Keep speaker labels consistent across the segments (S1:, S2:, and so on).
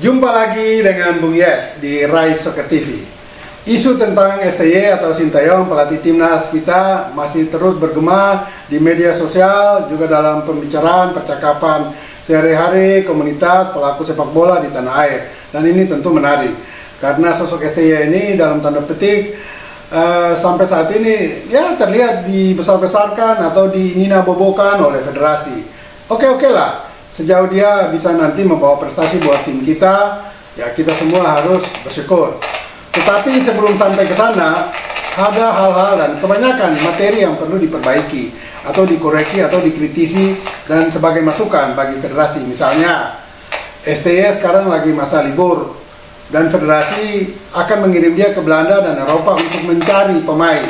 S1: Jumpa lagi dengan Bung Yes di Rai Soccer TV. Isu tentang STY atau Sintayong, pelatih timnas kita, masih terus bergema di media sosial, juga dalam pembicaraan, percakapan sehari-hari komunitas pelaku sepak bola di tanah air. Dan ini tentu menarik, karena sosok STY ini dalam tanda petik sampai saat ini ya terlihat dibesar-besarkan atau dinina-bobokan oleh federasi. Oke lah, sejauh dia bisa nanti membawa prestasi buat tim kita, ya kita semua harus bersyukur. Tetapi sebelum sampai ke sana, ada hal-hal dan kebanyakan materi yang perlu diperbaiki atau dikoreksi atau dikritisi dan sebagai masukan bagi federasi. Misalnya, STY sekarang lagi masa libur dan federasi akan mengirim dia ke Belanda dan Eropa untuk mencari pemain.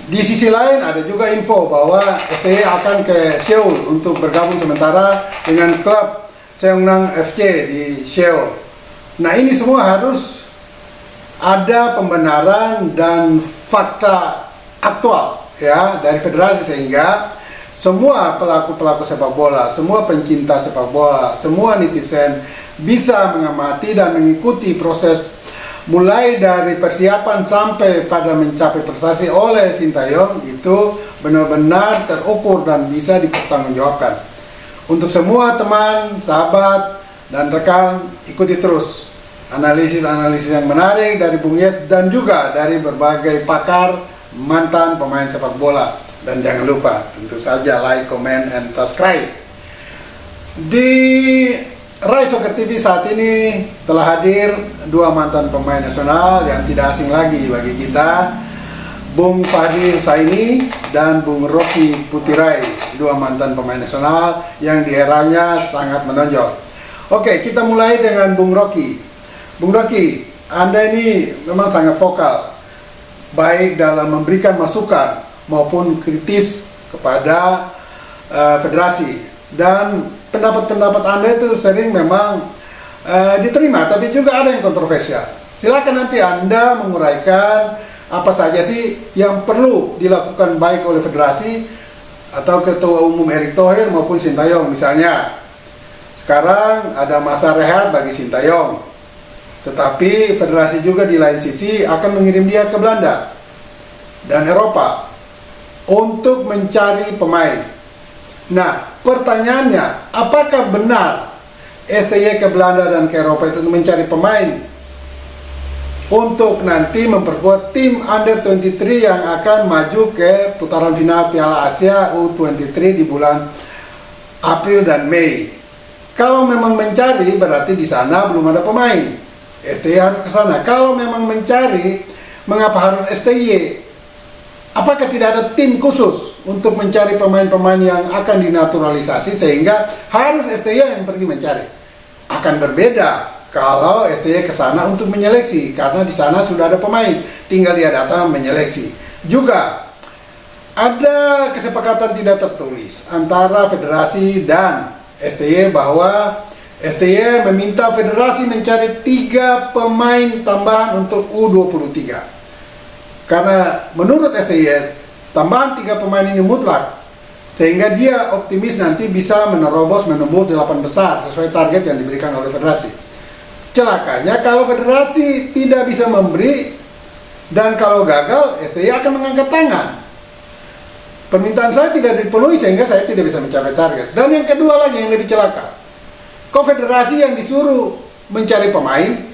S1: Di sisi lain ada juga info bahwa STY akan ke Seoul untuk bergabung sementara dengan klub Seongnam FC di Seoul. Nah, ini semua harus ada pembenaran dan fakta aktual ya dari federasi, sehingga semua pelaku-pelaku sepak bola, semua pencinta sepak bola, semua netizen bisa mengamati dan mengikuti proses mulai dari persiapan sampai pada mencapai prestasi oleh Sintayong itu benar-benar terukur dan bisa dipertanggungjawabkan. Untuk semua teman, sahabat, dan rekan, ikuti terus analisis-analisis yang menarik dari Bung Yes dan juga dari berbagai pakar mantan pemain sepak bola. Dan jangan lupa tentu saja like, comment, and subscribe. Di Rai Soccer TV saat ini telah hadir dua mantan pemain nasional yang tidak asing lagi bagi kita, Bung Fahdi Husaini dan Bung Rocky Putirai, dua mantan pemain nasional yang di eranya sangat menonjol. Oke, kita mulai dengan Bung Rocky. Bung Rocky, Anda ini memang sangat vokal, baik dalam memberikan masukan maupun kritis kepada federasi, dan pendapat-pendapat Anda itu sering memang diterima, tapi juga ada yang kontroversial. Silakan nanti Anda menguraikan apa saja sih yang perlu dilakukan baik oleh federasi atau Ketua Umum Erick Thohir maupun Sintayong. Misalnya, sekarang ada masa rehat bagi Sintayong, tetapi federasi juga di lain sisi akan mengirim dia ke Belanda dan Eropa untuk mencari pemain. Nah, pertanyaannya, apakah benar STY ke Belanda dan ke Eropa itu mencari pemain untuk nanti memperkuat tim Under 23 yang akan maju ke putaran final Piala Asia U23 di bulan April dan Mei? Kalau memang mencari, berarti di sana belum ada pemain. STY harus ke sana. Kalau memang mencari, mengapa harus STY? Apakah tidak ada tim khusus untuk mencari pemain-pemain yang akan dinaturalisasi sehingga harus STY yang pergi mencari? Akan berbeda kalau STY ke sana untuk menyeleksi, karena di sana sudah ada pemain, tinggal dia datang menyeleksi. Juga ada kesepakatan tidak tertulis antara federasi dan STY bahwa STY meminta federasi mencari 3 pemain tambahan untuk U23. Karena menurut STY, tambahan 3 pemain ini mutlak, sehingga dia optimis nanti bisa menembus 8 besar sesuai target yang diberikan oleh federasi. Celakanya kalau federasi tidak bisa memberi, dan kalau gagal, STY akan mengangkat tangan. Permintaan saya tidak dipenuhi sehingga saya tidak bisa mencapai target. Dan yang kedua lagi yang lebih celaka, konfederasi yang disuruh mencari pemain,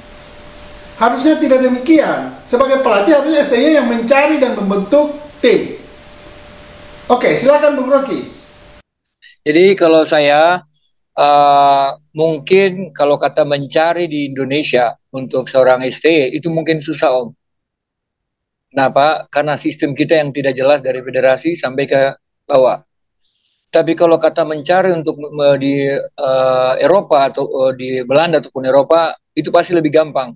S1: harusnya tidak demikian. Sebagai pelatih harusnya STY yang mencari dan membentuk tim. Oke, silakan Bung Rocky.
S2: Jadi kalau saya mungkin kalau kata mencari di Indonesia untuk seorang STY itu mungkin susah, Om. Kenapa? Karena sistem kita yang tidak jelas dari federasi sampai ke bawah. Tapi kalau kata mencari untuk di Eropa atau di Belanda ataupun Eropa, itu pasti lebih gampang.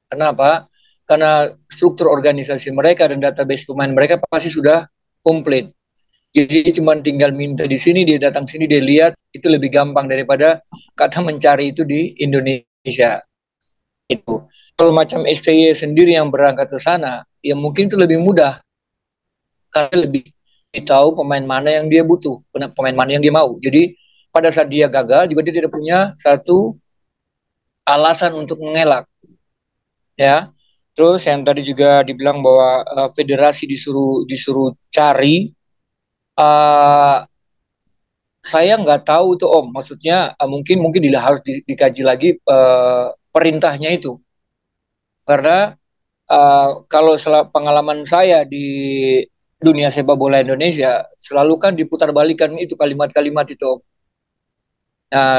S2: Kenapa? Karena struktur organisasi mereka dan database pemain mereka pasti sudah komplit. Jadi cuma tinggal minta di sini, dia datang sini, dia lihat, itu lebih gampang daripada kata mencari itu di Indonesia. Itu. Kalau macam STY sendiri yang berangkat ke sana, ya mungkin itu lebih mudah. Karena lebih tahu pemain mana yang dia butuh, pemain mana yang dia mau. Jadi pada saat dia gagal, juga dia tidak punya satu alasan untuk mengelak, ya. Terus yang tadi juga dibilang bahwa federasi disuruh disuruh cari, uh, saya nggak tahu tuh Om. Maksudnya mungkin mungkin harus dikaji lagi perintahnya itu, karena kalau pengalaman saya di dunia sepak bola Indonesia selalu kan diputar balikan itu kalimat-kalimat itu Om.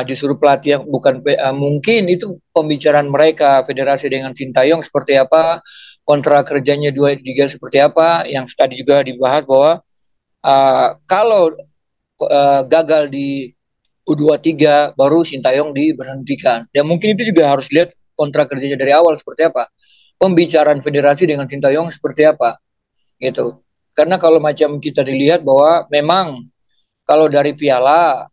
S2: Disuruh pelatih yang bukan mungkin itu pembicaraan mereka federasi dengan Sintayong seperti apa, kontrak kerjanya dua liga seperti apa, yang tadi juga dibahas bahwa kalau gagal di U23 baru Sintayong diberhentikan. Dan mungkin itu juga harus lihat kontrak kerjanya dari awal seperti apa, pembicaraan federasi dengan Sintayong seperti apa, gitu. Karena kalau macam kita dilihat bahwa memang kalau dari piala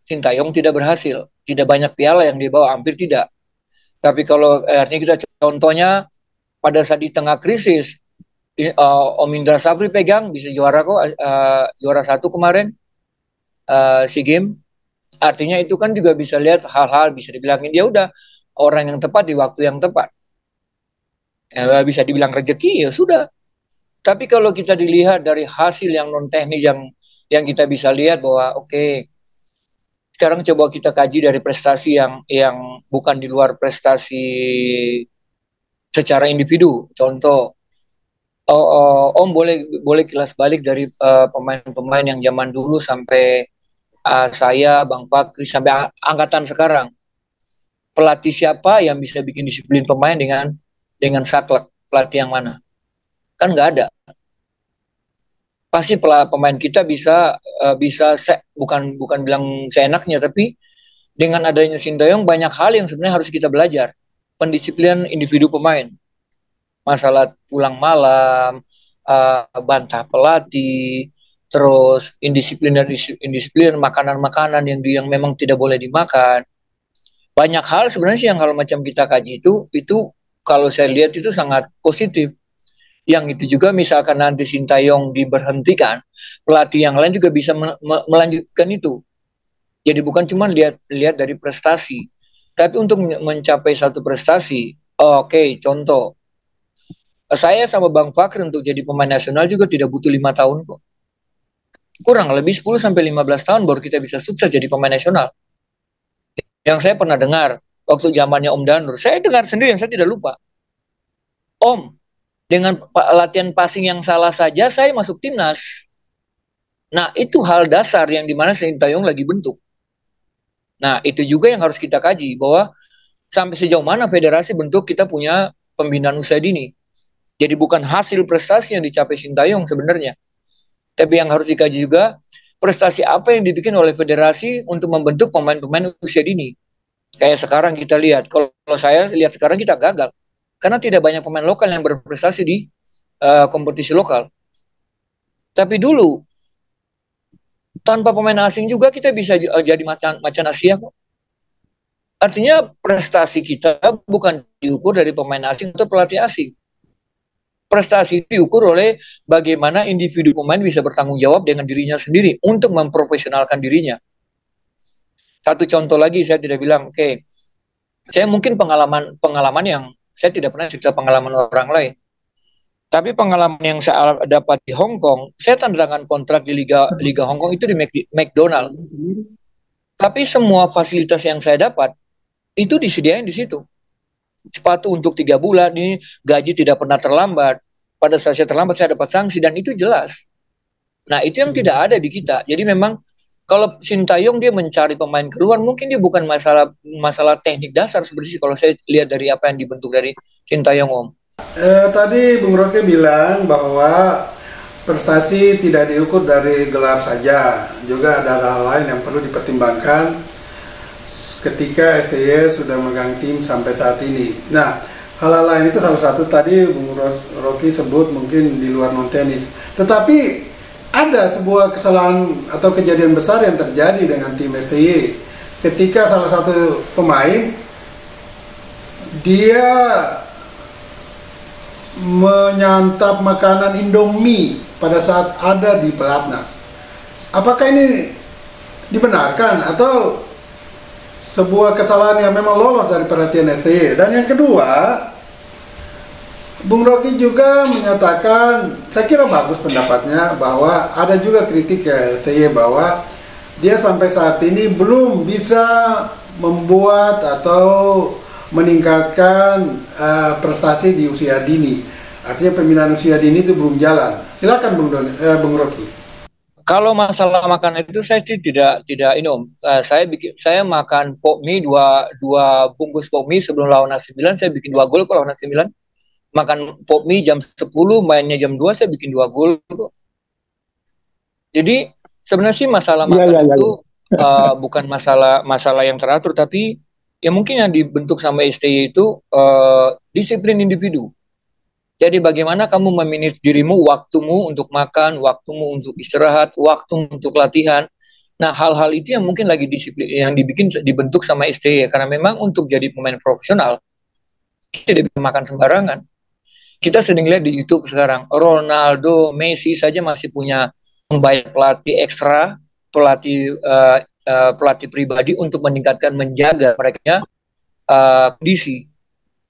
S2: Sintayong tidak berhasil. Tidak banyak piala yang dibawa, hampir tidak. Tapi kalau artinya kita contohnya pada saat di tengah krisis, Om Indra Safri pegang bisa juara kok, juara satu kemarin SEA Games. Artinya itu kan juga bisa lihat hal-hal bisa dibilangin dia udah orang yang tepat di waktu yang tepat. Bisa dibilang rezeki ya sudah. Tapi kalau kita dilihat dari hasil yang non teknis yang kita bisa lihat bahwa oke, sekarang coba kita kaji dari prestasi yang bukan di luar prestasi secara individu. Contoh, Om boleh kilas balik dari pemain-pemain yang zaman dulu sampai saya, Bang Fakri, sampai angkatan sekarang. Pelatih siapa yang bisa bikin disiplin pemain dengan saklek? Pelatih yang mana? Kan nggak ada. Pasti pemain kita bisa bukan bilang seenaknya, tapi dengan adanya Sintayong banyak hal yang sebenarnya harus kita belajar. Pendisiplinan individu pemain, masalah pulang malam, bantah pelatih, terus indisiplin makanan-makanan yang memang tidak boleh dimakan. Banyak hal sebenarnya sih yang kalau macam kita kaji itu kalau saya lihat itu sangat positif. Yang itu juga misalkan nanti Sintayong diberhentikan, pelatih yang lain juga bisa melanjutkan itu. Jadi bukan cuma lihat dari prestasi, tapi untuk mencapai satu prestasi, oke, contoh, saya sama Bang Fakir untuk jadi pemain nasional juga tidak butuh 5 tahun kok. Kurang lebih 10 sampai 15 tahun baru kita bisa sukses jadi pemain nasional. Yang saya pernah dengar waktu zamannya Om Danur, saya dengar sendiri yang saya tidak lupa. Om, dengan latihan passing yang salah saja saya masuk timnas. Nah, itu hal dasar yang dimana Sintayong lagi bentuk. Nah, itu juga yang harus kita kaji, bahwa sampai sejauh mana federasi bentuk kita punya pembinaan usia dini. Jadi bukan hasil prestasi yang dicapai Sintayong sebenarnya. Tapi yang harus dikaji juga, prestasi apa yang dibikin oleh federasi untuk membentuk pemain-pemain usia dini. Kayak sekarang kita lihat, kalau saya lihat sekarang kita gagal. Karena tidak banyak pemain lokal yang berprestasi di kompetisi lokal. Tapi dulu, tanpa pemain asing juga kita bisa jadi macan Asia kok. Artinya prestasi kita bukan diukur dari pemain asing atau pelatih asing. Prestasi diukur oleh bagaimana individu pemain bisa bertanggung jawab dengan dirinya sendiri untuk memprofesionalkan dirinya. Satu contoh lagi, saya tidak bilang, oke, saya mungkin pengalaman yang saya tidak pernah cerita pengalaman orang lain. Tapi pengalaman yang saya dapat di Hong Kong, saya tanda tangan kontrak di Liga Hong Kong itu di McDonald. Tapi semua fasilitas yang saya dapat itu disediain di situ. Sepatu untuk 3 bulan, ini gaji tidak pernah terlambat. Pada saat saya terlambat saya dapat sanksi dan itu jelas. Nah, itu yang tidak ada di kita. Jadi memang kalau Sintayong dia mencari pemain keluar, mungkin dia bukan masalah teknik dasar seperti kalau saya lihat dari apa yang dibentuk dari Sintayong, Om.
S1: Tadi Bung Rocky bilang bahwa prestasi tidak diukur dari gelar saja, juga ada hal lain yang perlu dipertimbangkan ketika STY sudah memegang tim sampai saat ini. Nah, hal-hal lain itu salah satu tadi Bung Rocky sebut mungkin di luar non-tenis. Tetapi ada sebuah kesalahan atau kejadian besar yang terjadi dengan tim STY ketika salah satu pemain dia menyantap makanan Indomie pada saat ada di pelatnas. Apakah ini dibenarkan atau sebuah kesalahan yang memang lolos dari perhatian STY. Dan yang kedua, Bung Rocky juga menyatakan, saya kira bagus pendapatnya, bahwa ada juga kritik ke STY bahwa dia sampai saat ini belum bisa membuat atau meningkatkan prestasi di usia dini. Artinya pembinaan usia dini itu belum jalan. Silakan Bung Rocky.
S2: Kalau masalah makanan itu saya sih tidak ini Om. Saya makan pok mie dua bungkus pok mie sebelum lawan AC Milan, saya bikin 2 gol kalau lawan AC Milan. Makan pop mie jam 10, mainnya jam 2, saya bikin 2 gol. Jadi sebenarnya sih masalah makan itu bukan masalah yang teratur, tapi ya mungkin yang dibentuk sama STY itu disiplin individu. Jadi bagaimana kamu memanage dirimu, waktumu untuk makan, waktumu untuk istirahat, waktu untuk latihan. Nah, hal-hal itu yang mungkin lagi disiplin yang dibentuk sama STY, karena memang untuk jadi pemain profesional kita tidak bisa makan sembarangan. Kita sering lihat di YouTube sekarang, Ronaldo, Messi saja masih punya membayar pelatih ekstra, pelatih pribadi untuk meningkatkan, menjaga mereka kondisi.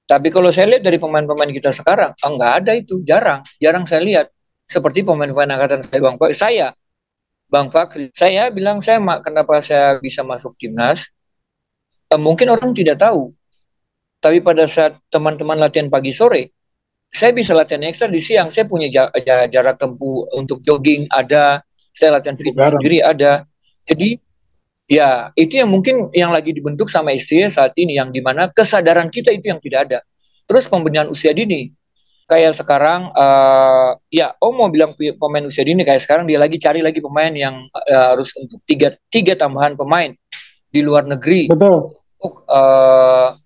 S2: Tapi kalau saya lihat dari pemain-pemain kita sekarang, nggak ada itu, jarang saya lihat. Seperti pemain-pemain angkatan saya, Bang Fakri, saya bilang kenapa saya bisa masuk timnas, mungkin orang tidak tahu. Tapi pada saat teman-teman latihan pagi sore, saya bisa latihan ekstra di siang. Saya punya jarak tempuh untuk jogging ada, saya latihan fitness diri ada. Jadi ya itu yang mungkin yang lagi dibentuk sama STY saat ini, yang dimana kesadaran kita itu yang tidak ada. Terus pembinaan usia dini, kayak sekarang ya Om mau bilang pemain usia dini, kayak sekarang dia lagi cari lagi pemain yang harus untuk tiga tambahan pemain di luar negeri.
S3: Betul.
S2: Untuk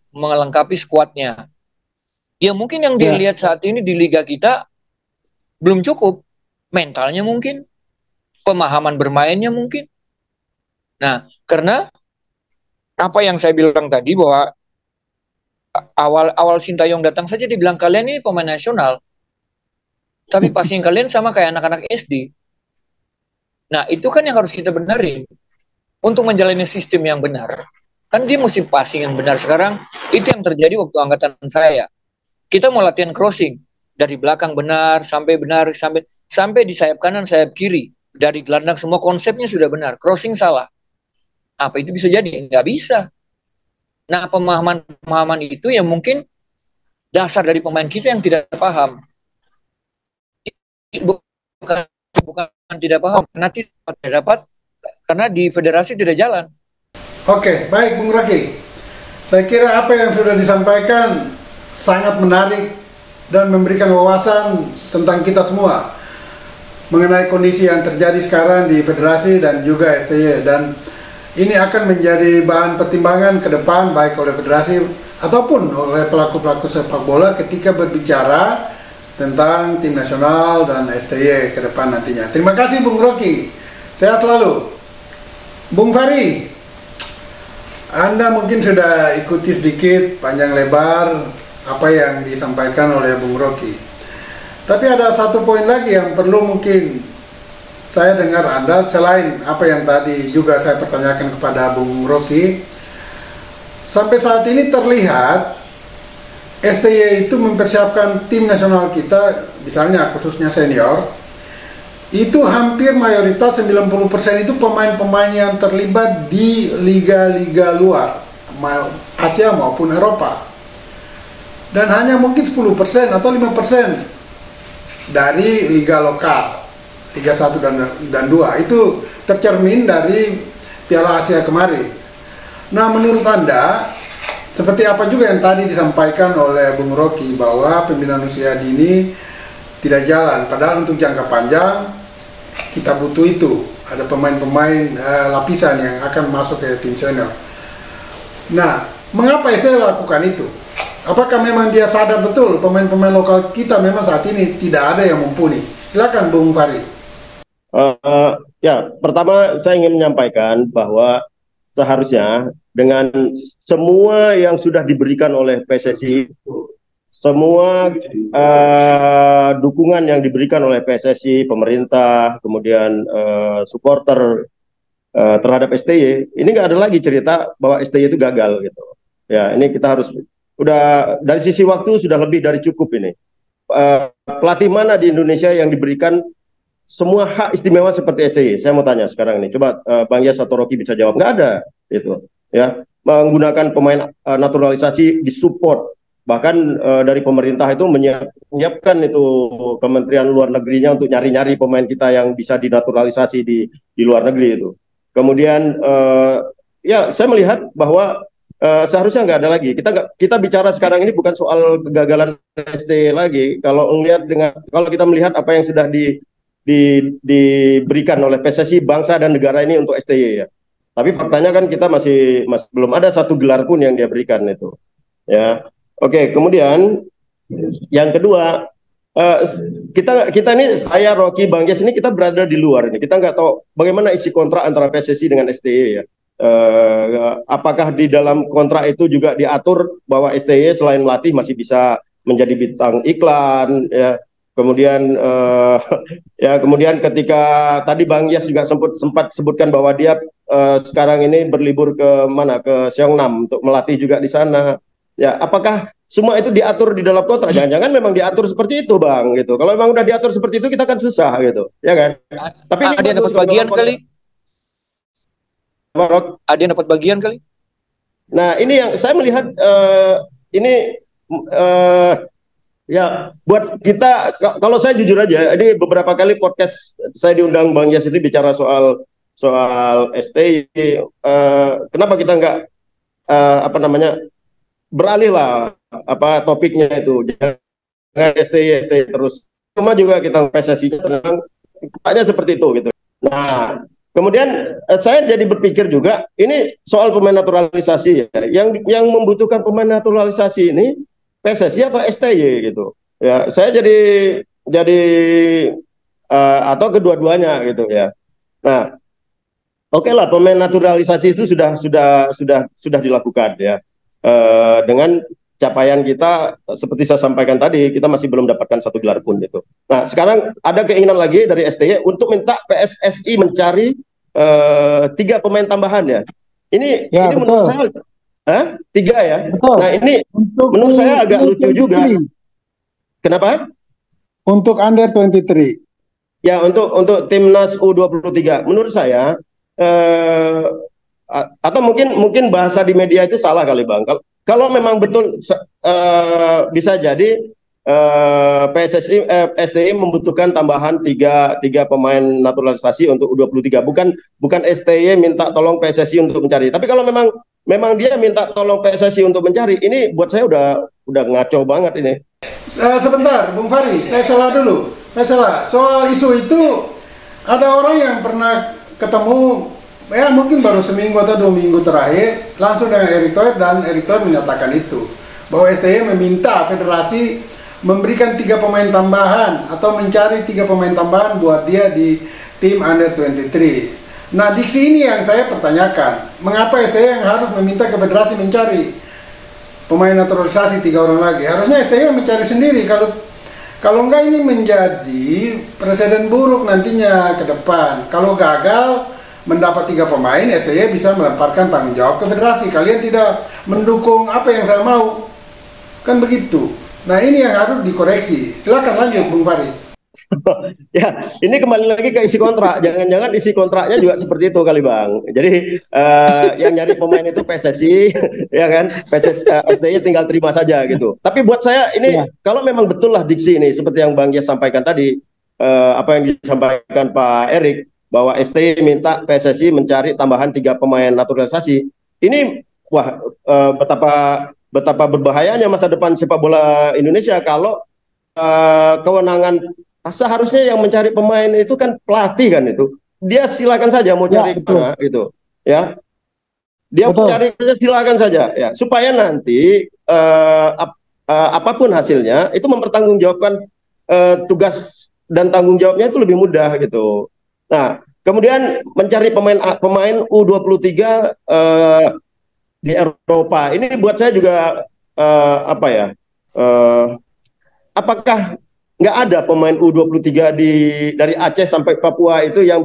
S2: melengkapi skuadnya. Ya mungkin yang dilihat saat ini di liga kita belum cukup. Mentalnya mungkin, pemahaman bermainnya mungkin. Nah, karena apa yang saya bilang tadi, bahwa awal Sintayong datang saja dibilang kalian ini pemain nasional. Tapi passing kalian sama kayak anak-anak SD. Nah, itu kan yang harus kita benerin. Untuk menjalani sistem yang benar. Kan dia mesti passing yang benar. Sekarang itu yang terjadi waktu angkatan saya. Kita mau latihan crossing dari belakang benar sampai di sayap kanan, sayap kiri, dari gelandang, semua konsepnya sudah benar. Crossing salah, apa itu bisa jadi? Nggak bisa. Nah, pemahaman itu yang mungkin dasar dari pemain kita yang tidak paham. Bukan tidak paham, karena tidak dapat, karena di federasi tidak jalan.
S1: Oke, baik Bung Rocky. Saya kira apa yang sudah disampaikan sangat menarik dan memberikan wawasan tentang kita semua mengenai kondisi yang terjadi sekarang di federasi dan juga STY, dan ini akan menjadi bahan pertimbangan ke depan baik oleh federasi ataupun oleh pelaku-pelaku sepak bola ketika berbicara tentang tim nasional dan STY ke depan nantinya. Terima kasih Bung Rocky, sehat selalu. Bung Fahri, Anda mungkin sudah ikuti sedikit panjang lebar apa yang disampaikan oleh Bung Rocky. Tapi ada satu poin lagi yang perlu mungkin saya dengar Anda, selain apa yang tadi juga saya pertanyakan kepada Bung Rocky. Sampai saat ini terlihat STY itu mempersiapkan tim nasional kita, misalnya khususnya senior, itu hampir mayoritas 90% itu pemain-pemain yang terlibat di liga-liga luar, Asia maupun Eropa. Dan hanya mungkin 10% atau 5% dari liga lokal, Liga 1 dan 2. Itu tercermin dari Piala Asia kemarin. Nah, menurut Anda, seperti apa juga yang tadi disampaikan oleh Bung Rocky, bahwa pembinaan usia dini tidak jalan, padahal untuk jangka panjang kita butuh itu, ada pemain-pemain lapisan yang akan masuk ke tim senior. Nah, mengapa STY lakukan itu? Apakah memang dia sadar betul pemain-pemain lokal kita memang saat ini tidak ada yang mumpuni? Silakan Bung Fahri.
S3: Ya, pertama saya ingin menyampaikan bahwa seharusnya dengan semua yang sudah diberikan oleh PSSI, semua dukungan yang diberikan oleh PSSI, pemerintah, kemudian supporter terhadap STY, ini nggak ada lagi cerita bahwa STY itu gagal gitu. Ya, ini kita harus udah dari sisi waktu sudah lebih dari cukup ini. Pelatih mana di Indonesia yang diberikan semua hak istimewa seperti STY? Saya mau tanya sekarang ini. Coba Bang Yas atau Rocky bisa jawab. Nggak ada, gitu. Ya, menggunakan pemain naturalisasi disupport. Bahkan dari pemerintah itu menyiapkan itu Kementerian Luar Negerinya untuk nyari-nyari pemain kita yang bisa dinaturalisasi di luar negeri itu. Kemudian ya saya melihat bahwa seharusnya nggak ada lagi. Kita bicara sekarang ini bukan soal kegagalan STY lagi. Kalau kita melihat apa yang sudah diberikan oleh PSSI bangsa dan negara ini untuk STY ya. Tapi faktanya kan kita masih belum ada satu gelar pun yang dia berikan itu. Ya. Oke, kemudian yang kedua, kita ini, saya, Rocky, Bang Yes, ini kita berada di luar ini. Kita nggak tahu bagaimana isi kontrak antara PSSI dengan STY ya. Apakah di dalam kontrak itu juga diatur bahwa STY selain melatih masih bisa menjadi bintang iklan ya. Kemudian kemudian ketika tadi Bang Yes juga sempat sebutkan bahwa dia sekarang ini berlibur ke mana, ke Seongnam untuk melatih juga di sana. Ya, apakah semua itu diatur di dalam kontrak? Jangan-jangan memang diatur seperti itu, Bang, gitu. Kalau memang udah diatur seperti itu, kita kan susah, gitu, ya kan? Tapi ini
S2: ada yang dapat bagian kali. Ada yang dapat bagian kali.
S3: Nah, ini yang saya melihat ini ya buat kita. Kalau saya jujur aja, ini beberapa kali podcast saya diundang Bang Yas itu bicara soal STY. Kenapa kita nggak beralih lah topiknya itu, jangan STY terus. Cuma juga kita PSSI-nya tentang hanya seperti itu gitu. Nah, kemudian saya jadi berpikir juga ini soal pemain naturalisasi ya. Yang membutuhkan pemain naturalisasi ini PSSI atau STY gitu. Ya, saya jadi atau kedua-duanya gitu ya. Nah, oke lah, pemain naturalisasi itu sudah dilakukan ya. Dengan capaian kita seperti saya sampaikan tadi, kita masih belum dapatkan satu gelar pun gitu. Nah, sekarang ada keinginan lagi dari STY untuk minta PSSI mencari 3 pemain tambahan ya. Ini
S1: betul.
S3: Menurut saya 3 ya.
S1: Betul.
S3: Nah, ini menurut saya agak lucu juga. Kenapa?
S1: Untuk under 23.
S3: Ya, untuk timnas U23. Menurut saya atau mungkin bahasa di media itu salah kali, Bang. Kalau memang betul bisa jadi STY membutuhkan tambahan 3 pemain naturalisasi untuk U23. Bukan STY minta tolong PSSI untuk mencari. Tapi kalau memang dia minta tolong PSSI untuk mencari, ini buat saya udah ngaco banget ini.
S1: Sebentar, Bung Fahri, saya salah dulu. Soal isu itu ada orang yang pernah ketemu ya mungkin baru seminggu atau 2 minggu terakhir langsung dengan Erick Thohir, dan Erick Thohir menyatakan itu bahwa STY meminta federasi memberikan 3 pemain tambahan atau mencari 3 pemain tambahan buat dia di tim under 23. Nah, diksi ini yang saya pertanyakan, mengapa STY yang harus meminta ke federasi mencari pemain naturalisasi 3 orang lagi? Harusnya STY mencari sendiri. Kalau enggak, ini menjadi presiden buruk nantinya ke depan. Kalau gagal mendapat 3 pemain, STY bisa melemparkan tanggung jawab ke federasi. Kalian tidak mendukung apa yang saya mau, kan begitu. Nah, ini yang harus dikoreksi. Silakan lanjut, Bung Fahri.
S3: Ya, ini kembali lagi ke isi kontrak. Jangan-jangan isi kontraknya juga seperti itu kali, Bang. Jadi yang nyari pemain itu PSSI, ya kan? STY tinggal terima saja gitu. Tapi buat saya ini kalau memang betul lah diksi ini seperti yang Bang Yes sampaikan tadi, apa yang disampaikan Pak Erick, bahwa STY minta PSSI mencari tambahan 3 pemain naturalisasi. Ini betapa berbahayanya masa depan sepak bola Indonesia kalau kewenangan seharusnya yang mencari pemain itu kan pelatih kan itu. Dia silakan saja mau cari kemana gitu. Ya. Dia mau cari silakan saja ya, supaya nanti apapun hasilnya itu mempertanggungjawabkan tugas dan tanggung jawabnya itu lebih mudah gitu. Nah, kemudian mencari pemain U23 di Eropa. Ini buat saya juga apakah nggak ada pemain U23 dari Aceh sampai Papua itu yang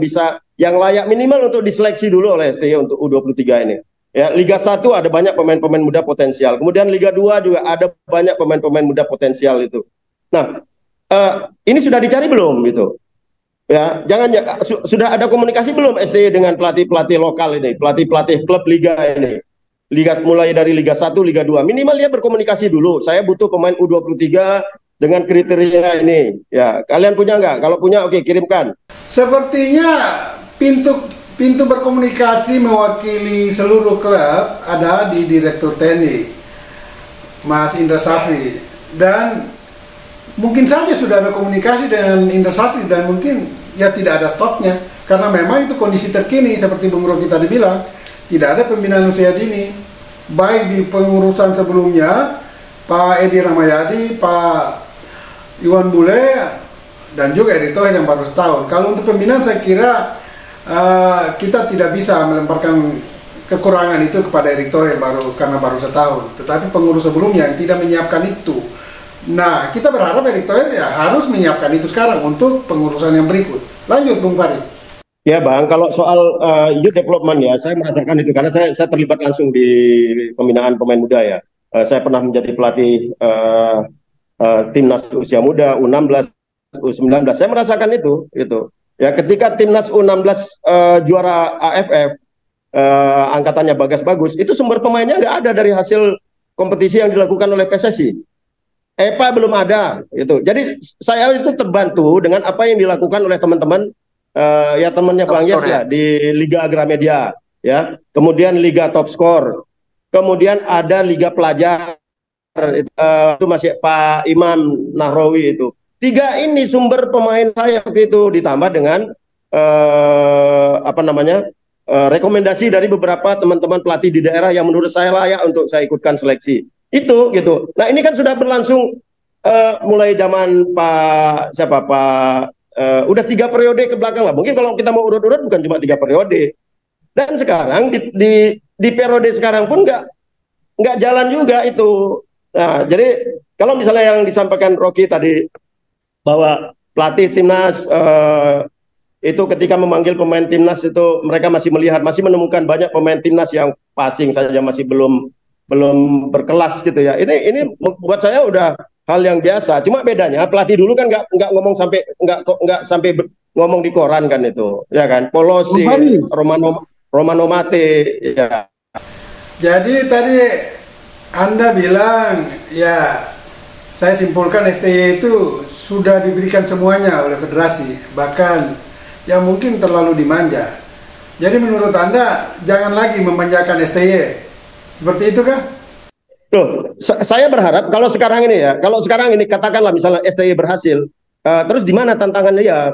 S3: layak minimal untuk diseleksi dulu oleh STY untuk U23 ini. Ya, Liga 1 ada banyak pemain-pemain muda potensial. Kemudian Liga 2 juga ada banyak pemain-pemain muda potensial itu. Nah, ini sudah dicari belum gitu? Ya, sudah ada komunikasi belum STY dengan pelatih-pelatih lokal ini, pelatih-pelatih klub liga ini? Liga mulai dari Liga 1, Liga 2. Minimal dia berkomunikasi dulu. Saya butuh pemain U23 dengan kriteria ini. Ya, kalian punya nggak? Kalau punya, oke, kirimkan.
S1: Sepertinya pintu berkomunikasi mewakili seluruh klub ada di Direktur Teknik Mas Indra Safri, dan mungkin saja sudah ada komunikasi dengan Indra Safri dan mungkin ya tidak ada stoknya karena memang itu kondisi terkini seperti Bung Rocky tadi bilang, tidak ada pembinaan usia dini baik di pengurusan sebelumnya Pak Edi Ramayadi, Pak Iwan Bule, dan juga Edi Thohir yang baru setahun. Kalau untuk pembinaan saya kira kita tidak bisa melemparkan kekurangan itu kepada Erick Thohir karena baru setahun, tetapi pengurus sebelumnya yang tidak menyiapkan itu. Nah, kita berharap Erick Thohir ya harus menyiapkan itu sekarang untuk pengurusan yang berikut. Lanjut, Bung Farid.
S3: Ya, Bang, kalau soal youth development ya, saya merasakan itu karena saya terlibat langsung di pembinaan pemain muda ya. Saya pernah menjadi pelatih timnas usia muda U16, U19. Saya merasakan itu gitu. Ya, ketika timnas U16 juara AFF, angkatannya Bagas Bagus, itu sumber pemainnya nggak ada dari hasil kompetisi yang dilakukan oleh PSSI. EPA belum ada, gitu. Jadi saya itu terbantu dengan apa yang dilakukan oleh teman-teman, ya temannya Bang Yes ya, di Liga Agramedia, ya. Kemudian Liga Top Score, kemudian ada Liga Pelajar, itu masih Pak Imam Nahrawi itu. 3 ini sumber pemain saya begitu, ditambah dengan rekomendasi dari beberapa teman-teman pelatih di daerah yang menurut saya layak untuk saya ikutkan seleksi. Itu gitu. Nah, ini kan sudah berlangsung mulai zaman udah 3 periode ke belakang lah. Mungkin kalau kita mau urut-urut bukan cuma 3 periode. Dan sekarang di periode sekarang pun nggak jalan juga itu. Nah, jadi kalau misalnya yang disampaikan Rocky tadi bahwa pelatih timnas itu ketika memanggil pemain timnas itu mereka masih melihat, masih menemukan banyak pemain timnas yang passing saja masih belum berkelas gitu ya. Ini buat saya udah hal yang biasa. Cuma bedanya pelatih dulu kan nggak ngomong sampai ngomong di koran kan itu, ya kan? Polosi, Romano Mate, ya.
S1: Jadi tadi Anda bilang ya, saya simpulkan STY itu sudah diberikan semuanya oleh federasi, bahkan yang mungkin terlalu dimanja. Jadi menurut Anda jangan lagi memanjakan STY, seperti itu kah?
S3: Loh, saya berharap kalau sekarang ini katakanlah misalnya STY berhasil, terus di mana tantangannya ya,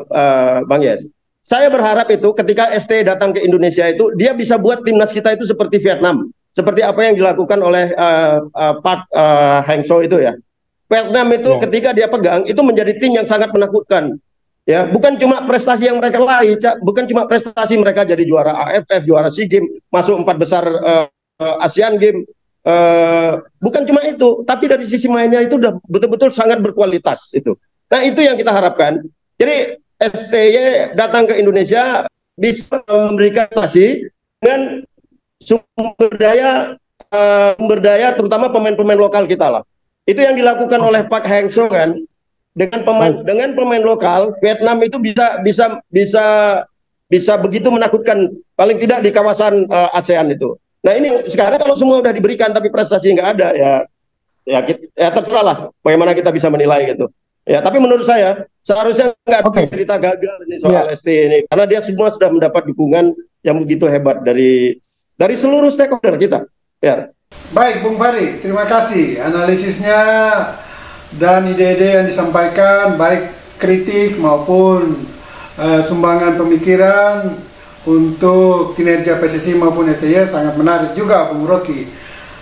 S3: Bang Yes? Saya berharap itu ketika STY datang ke Indonesia itu dia bisa buat timnas kita itu seperti Vietnam, seperti apa yang dilakukan oleh Park Hang-seo itu ya. Vietnam itu ketika dia pegang itu menjadi tim yang sangat menakutkan. Ya, bukan cuma prestasi yang mereka raih, bukan cuma prestasi mereka jadi juara AFF, juara SEA Games, masuk 4 besar Asian Games. Bukan cuma itu, tapi dari sisi mainnya itu udah betul-betul sangat berkualitas itu. Nah, itu yang kita harapkan. Jadi STY datang ke Indonesia bisa memberikan prestasi dengan sumber daya terutama pemain-pemain lokal kita lah. Itu yang dilakukan oleh Pak Hang-seo kan, dengan pemain lokal Vietnam itu bisa begitu menakutkan, paling tidak di kawasan ASEAN itu. Nah, ini sekarang kalau semua udah diberikan tapi prestasi nggak ada ya terserah lah bagaimana kita bisa menilai gitu. Ya, tapi menurut saya seharusnya nggak ada cerita gagal ini soal STY ini, karena dia semua sudah mendapat dukungan yang begitu hebat dari seluruh stakeholder kita. Ya.
S1: Baik, Bung Fari, terima kasih analisisnya dan ide-ide yang disampaikan, baik kritik maupun sumbangan pemikiran untuk kinerja PSSI maupun STY sangat menarik juga, Bung Rocky.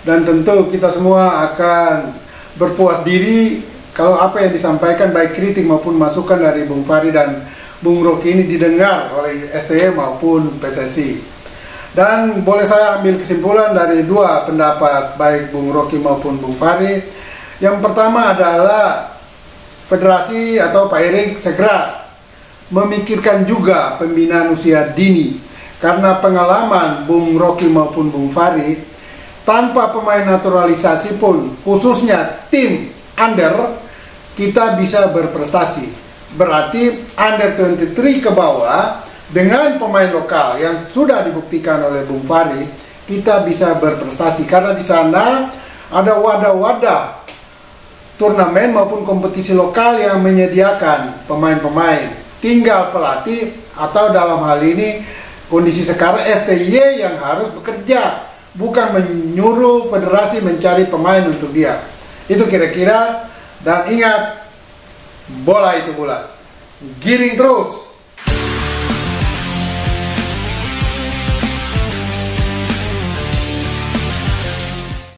S1: Dan tentu kita semua akan berpuas diri kalau apa yang disampaikan baik kritik maupun masukan dari Bung Fari dan Bung Rocky ini didengar oleh STY maupun PSSI. Dan boleh saya ambil kesimpulan dari 2 pendapat baik Bung Rocky maupun Bung Fari. Yang pertama adalah federasi atau Pak Erik segera memikirkan juga pembinaan usia dini, karena pengalaman Bung Rocky maupun Bung Fahri, tanpa pemain naturalisasi pun, khususnya tim under, kita bisa berprestasi. Berarti under 23 ke bawah dengan pemain lokal yang sudah dibuktikan oleh Bung Fahri, kita bisa berprestasi karena di sana ada wadah-wadah turnamen maupun kompetisi lokal yang menyediakan pemain-pemain. Tinggal pelatih atau dalam hal ini kondisi sekarang STY yang harus bekerja, bukan menyuruh federasi mencari pemain untuk dia. Itu kira-kira, dan ingat, bola itu bulat. Giring terus.